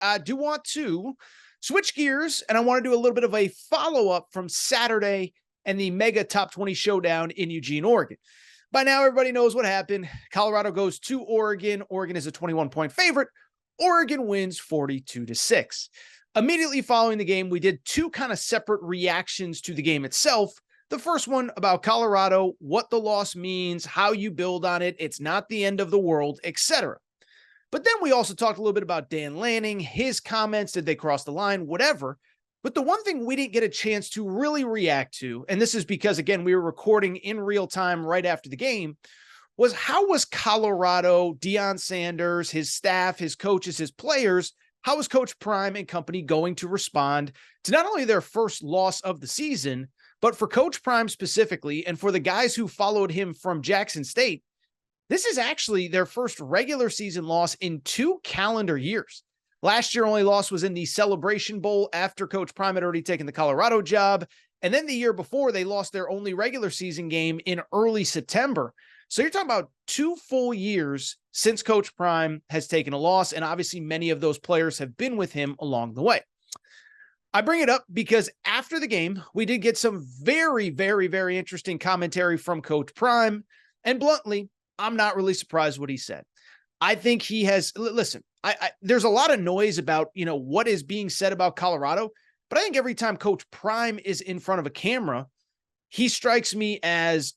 I do want to switch gears, and I want to do a little bit of a follow-up from Saturday and the Mega Top 20 Showdown in Eugene, Oregon. By now, everybody knows what happened. Colorado goes to Oregon. Oregon is a 21-point favorite. Oregon wins 42-6. Immediately following the game, we did two kind of separate reactions to the game itself. The first one about Colorado, what the loss means, how you build on it, it's not the end of the world, etc. But then we also talked a little bit about Dan Lanning, his comments, did they cross the line, whatever. But the one thing we didn't get a chance to really react to, and this is because, again, we were recording in real time right after the game, was how was Colorado, Deion Sanders, his staff, his coaches, his players, how was Coach Prime and company going to respond to not only their first loss of the season, but for Coach Prime specifically, and for the guys who followed him from Jackson State, this is actually their first regular season loss in 2 calendar years. Last year, only loss was in the Celebration Bowl after Coach Prime had already taken the Colorado job. And then the year before, they lost their only regular season game in early September. So you're talking about 2 full years since Coach Prime has taken a loss. And obviously, many of those players have been with him along the way. I bring it up because after the game, we did get some very, very, very interesting commentary from Coach Prime. And bluntly, I'm not really surprised what he said. I think he has, listen, there's a lot of noise about, what is being said about Colorado, but I think every time Coach Prime is in front of a camera, he strikes me as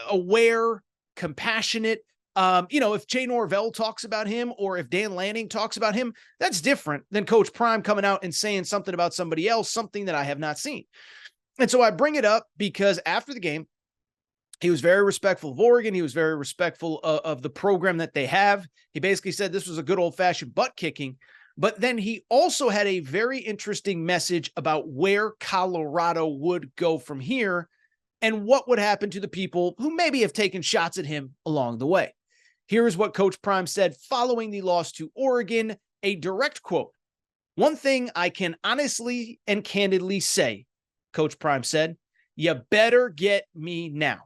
aware, compassionate. If Jay Norvell talks about him or if Dan Lanning talks about him, that's different than Coach Prime coming out and saying something about somebody else, something that I have not seen. And so I bring it up because after the game, he was very respectful of Oregon. He was very respectful of the program that they have. He basically said this was a good old-fashioned butt kicking. But then he also had a very interesting message about where Colorado would go from here and what would happen to the people who maybe have taken shots at him along the way. Here is what Coach Prime said following the loss to Oregon, a direct quote. "One thing I can honestly and candidly say," Coach Prime said, "you better get me now.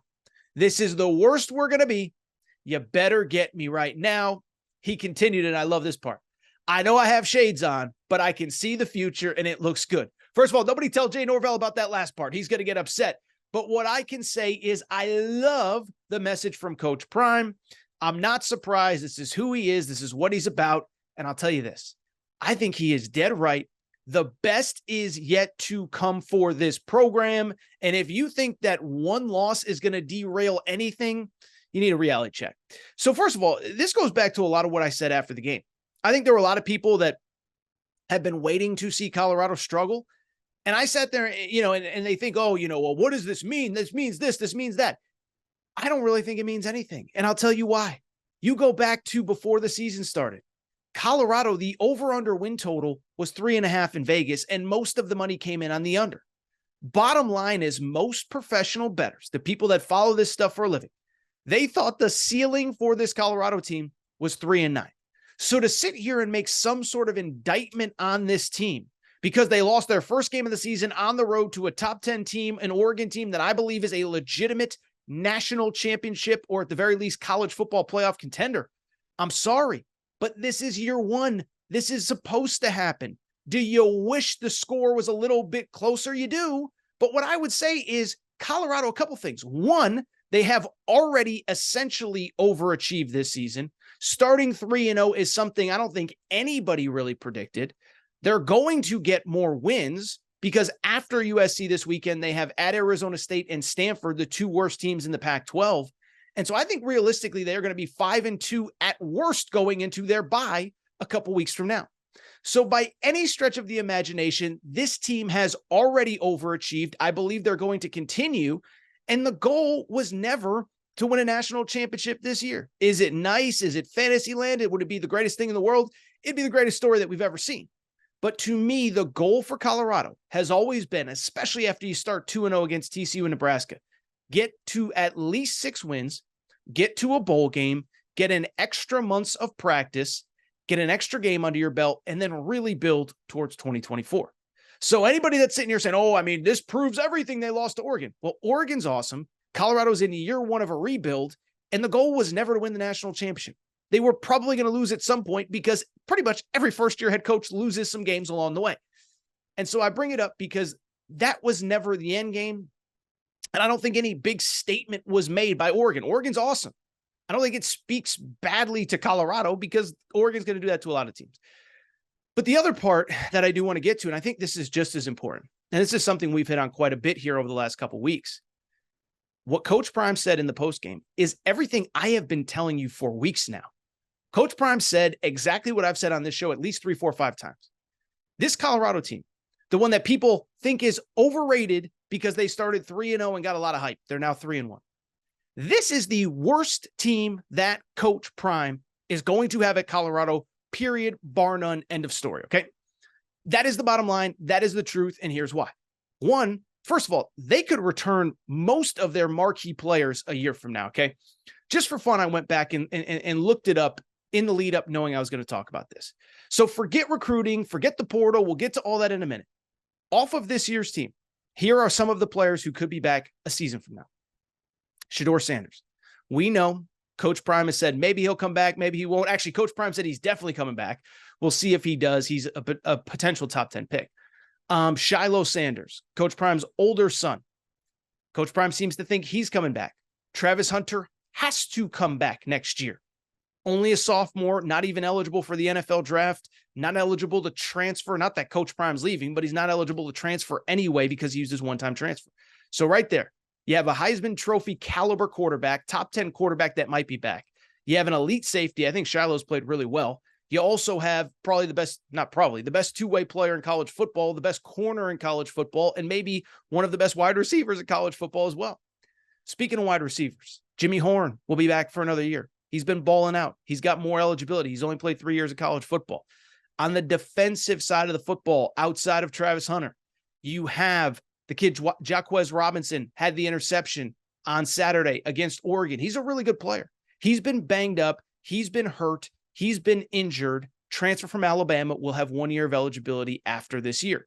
This is the worst we're going to be. You better get me right now." He continued, and I love this part. "I know I have shades on, but I can see the future, and it looks good." First of all, nobody tell Jay Norvell about that last part. He's going to get upset. But what I can say is I love the message from Coach Prime. I'm not surprised. This is who he is. This is what he's about. And I'll tell you this. I think he is dead right. The best is yet to come for this program. And if you think that one loss is going to derail anything, you need a reality check. So first of all, this goes back to a lot of what I said after the game. I think there were a lot of people that have been waiting to see Colorado struggle. And I sat there, and they think, well, what does this mean? This means this means that. I don't really think it means anything. And I'll tell you why. You go back to before the season started. Colorado, the over-under win total was 3.5 in Vegas, and most of the money came in on the under. Bottom line is most professional bettors, the people that follow this stuff for a living, they thought the ceiling for this Colorado team was 3-9. So to sit here and make some sort of indictment on this team because they lost their first game of the season on the road to a top 10 team, an Oregon team that I believe is a legitimate national championship or at the very least college football playoff contender. I'm sorry, but this is year one. This is supposed to happen. Do you wish the score was a little bit closer? You do. But what I would say is Colorado, a couple things. One, they have already essentially overachieved this season. Starting 3-0 is something I don't think anybody really predicted. They're going to get more wins because after USC this weekend, they have at Arizona State and Stanford, the 2 worst teams in the Pac-12. And so I think realistically, they're going to be 5-2 at worst going into their bye a couple weeks from now. So by any stretch of the imagination, this team has already overachieved. I believe they're going to continue. And the goal was never to win a national championship this year. Is it nice? Is it fantasy land? Would it be the greatest thing in the world? It'd be the greatest story that we've ever seen. But to me, the goal for Colorado has always been, especially after you start 2-0 against TCU and Nebraska, get to at least 6 wins, get to a bowl game, get an extra months of practice, get an extra game under your belt, and then really build towards 2024. So anybody that's sitting here saying, this proves everything they lost to Oregon. Well, Oregon's awesome. Colorado's in year one of a rebuild, and the goal was never to win the national championship. They were probably going to lose at some point because pretty much every first-year head coach loses some games along the way. And so I bring it up because that was never the end game. And I don't think any big statement was made by Oregon. Oregon's awesome. I don't think it speaks badly to Colorado because Oregon's going to do that to a lot of teams. But the other part that I do want to get to, and I think this is just as important, and this is something we've hit on quite a bit here over the last couple of weeks. What Coach Prime said in the postgame is everything I have been telling you for weeks now. Coach Prime said exactly what I've said on this show at least 3, 4, 5 times. This Colorado team, the one that people think is overrated because they started 3-0 and got a lot of hype. They're now 3-1. This is the worst team that Coach Prime is going to have at Colorado, period, bar none, end of story, okay? That is the bottom line. That is the truth, and here's why. One, first of all, they could return most of their marquee players a year from now, okay? Just for fun, I went back and looked it up in the lead up knowing I was going to talk about this. So forget recruiting, forget the portal. We'll get to all that in a minute. Off of this year's team, here are some of the players who could be back a season from now. Deion Sanders. We know Coach Prime has said maybe he'll come back, maybe he won't. Actually, Coach Prime said he's definitely coming back. We'll see if he does. He's a potential top 10 pick. Shiloh Sanders, Coach Prime's older son. Coach Prime seems to think he's coming back. Travis Hunter has to come back next year. Only a sophomore, not even eligible for the NFL draft, not eligible to transfer. Not that Coach Prime's leaving, but he's not eligible to transfer anyway because he used his one-time transfer. So right there, you have a Heisman Trophy caliber quarterback, top 10 quarterback that might be back. You have an elite safety. I think Shiloh's played really well. You also have probably the best two-way player in college football, the best corner in college football, and maybe one of the best wide receivers in college football as well. Speaking of wide receivers, Jimmy Horn will be back for another year. He's been balling out. He's got more eligibility. He's only played 3 years of college football. On the defensive side of the football, outside of Travis Hunter, you have the kid Jaquez Robinson had the interception on Saturday against Oregon. He's a really good player. He's been banged up. He's been hurt. He's been injured. Transfer from Alabama, will have 1 year of eligibility after this year.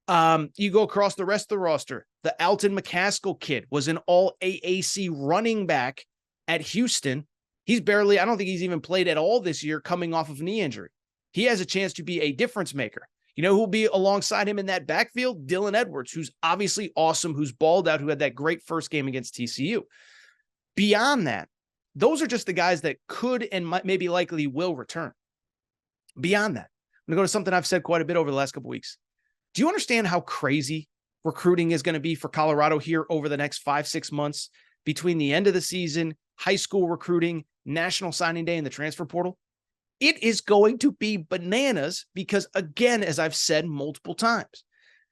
You go across the rest of the roster. The Alton McCaskill kid was an all AAC running back at Houston. I don't think he's even played at all this year coming off of knee injury. He has a chance to be a difference maker. You know who will be alongside him in that backfield? Dylan Edwards, who's obviously awesome, who's balled out, who had that great first game against TCU. Beyond that, those are just the guys that could and maybe likely will return. Beyond that, I'm going to go to something I've said quite a bit over the last couple of weeks. Do you understand how crazy recruiting is going to be for Colorado here over the next 5-6 months between the end of the season, high school recruiting, National Signing Day, and the transfer portal? It is going to be bananas because, again, as I've said multiple times,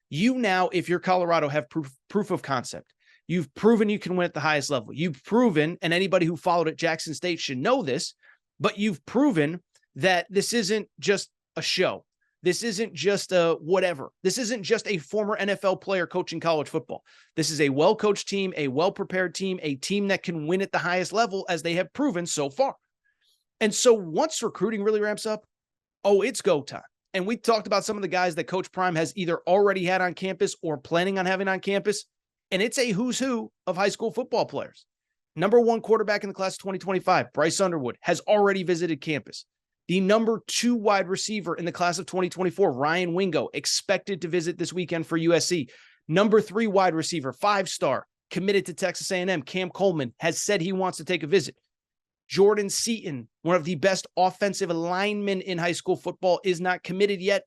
you now, if you're Colorado, have proof of concept. You've proven you can win at the highest level. You've proven, and anybody who followed at Jackson State should know this, but you've proven that this isn't just a show. This isn't just a whatever. This isn't just a former NFL player coaching college football. This is a well-coached team, a well-prepared team, a team that can win at the highest level as they have proven so far. And so once recruiting really ramps up, it's go time. And we talked about some of the guys that Coach Prime has either already had on campus or planning on having on campus. And it's a who's who of high school football players. Number 1 quarterback in the class of 2025, Bryce Underwood, has already visited campus. The number 2 wide receiver in the class of 2024, Ryan Wingo, expected to visit this weekend for USC. Number 3 wide receiver, 5-star, committed to Texas A&M, Cam Coleman, has said he wants to take a visit. Jordan Seaton, one of the best offensive linemen in high school football, is not committed yet,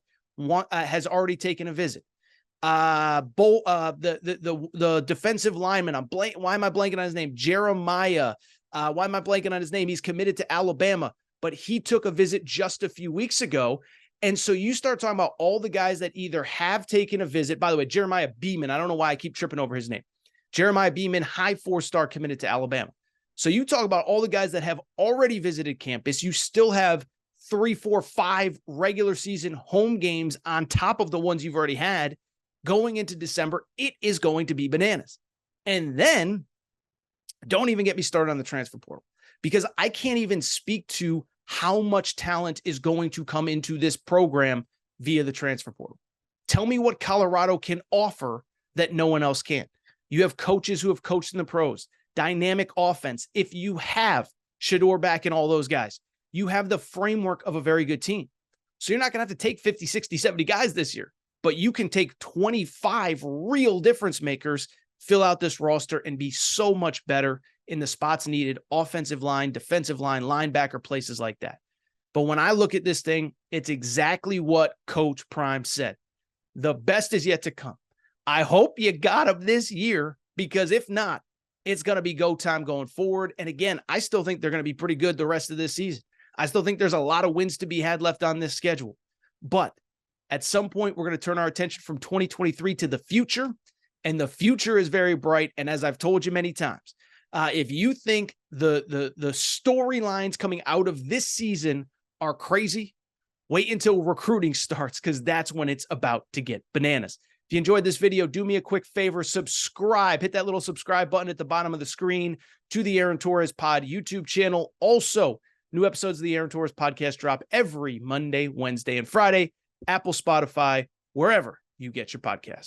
has already taken a visit. The defensive lineman, why am I blanking on his name? Jeremiah. Why am I blanking on his name? He's committed to Alabama, but he took a visit just a few weeks ago. And so you start talking about all the guys that either have taken a visit. By the way, Jeremiah Beeman, I don't know why I keep tripping over his name. Jeremiah Beeman, high 4-star, committed to Alabama. So you talk about all the guys that have already visited campus. You still have 3, 4, 5 regular season home games on top of the ones you've already had going into December. It is going to be bananas. And then don't even get me started on the transfer portal, because I can't even speak to how much talent is going to come into this program via the transfer portal. Tell me what Colorado can offer that no one else can. You have coaches who have coached in the pros, dynamic offense. If you have Shedeur back and all those guys, you have the framework of a very good team. So you're not going to have to take 50, 60, 70 guys this year, but you can take 25 real difference makers, fill out this roster, and be so much better in the spots needed, offensive line, defensive line, linebacker, places like that. But when I look at this thing, it's exactly what Coach Prime said. The best is yet to come. I hope you got them this year, because if not, it's going to be go time going forward. And again, I still think they're going to be pretty good the rest of this season. I still think there's a lot of wins to be had left on this schedule. But at some point, we're going to turn our attention from 2023 to the future. And the future is very bright. And as I've told you many times, if you think the storylines coming out of this season are crazy, wait until recruiting starts, because that's when it's about to get bananas. If you enjoyed this video, do me a quick favor, subscribe, hit that little subscribe button at the bottom of the screen to the Aaron Torres Pod YouTube channel. Also, new episodes of the Aaron Torres Podcast drop every Monday, Wednesday, and Friday, Apple, Spotify, wherever you get your podcasts.